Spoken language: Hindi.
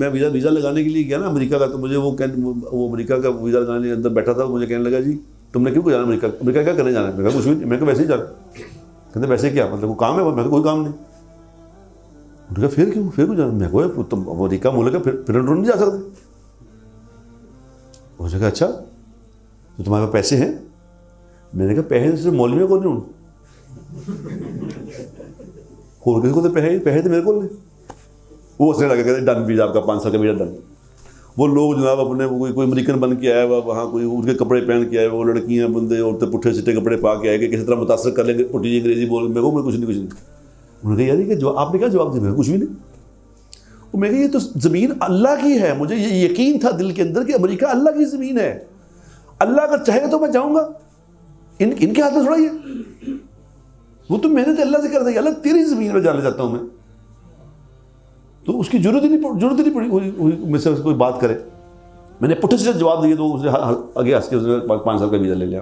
मैं वीज़ा लगाने के लिए गया ना अमेरिका का, तो मुझे वो अमेरिका का वीज़ा लगाने के अंदर बैठा था, मुझे कहने लगा जी तुमने क्यों जाना अमेरिका, अमेरिका क्या करने जाना है? मैं कहा कुछ भी नहीं, मैं वैसे ही जा रहा। कहते वैसे क्या मतलब कोई काम है? मैं कोई काम नहीं। उन्होंने कहा फिर क्यों जाना? मैं कहा तुम अमेरिका मुल्क है, फिर नहीं जा सकते। उन्होंने कहा अच्छा तो तुम्हारे पास पैसे हैं? मैंने कहा पैसे सिर्फ मौलवियों को नहीं, और किसी को तो पैसे तो मेरे को नहीं। वो हंसने लगा, कहते डन वीज़ा आपका 5 साल का वीज़ा डन। वो लोग जनाब अपने कोई अमेरिकन बन के आया हुआ वहाँ, कोई उनके कपड़े पहन के आए, वो लड़कियाँ बंदे औरतें पुट्ठे सिट्टे कपड़े पा के आए कि किसी तरह मुतासर कर लेंगे, पुट्ठी अंग्रेजी बोल। मैं कहूँ मैं कुछ नहीं। उन्होंने कहा यार कि आपने क्या जवाब दिया? मैं कुछ भी नहीं। वो मैं ये तो ज़मीन अल्लाह की है, मुझे ये यकीन था दिल के अंदर कि अमेरिका अल्लाह की ज़मीन है, अल्लाह अगर चाहेगा तो मैं जाऊँगा। इनके हाथ में थोड़ा ये, वो तो मैंने तो अल्लाह से कर दी, अल्लाह तेरी ज़मीन में जाना चाहता हूँ मैं, तो उसकी जरूरत ही नहीं पड़ी मुझसे कोई बात करे। मैंने पुट्ठे से जवाब दिए तो उसने आगे हंस के उसने 5 साल का वीज़ा ले लिया।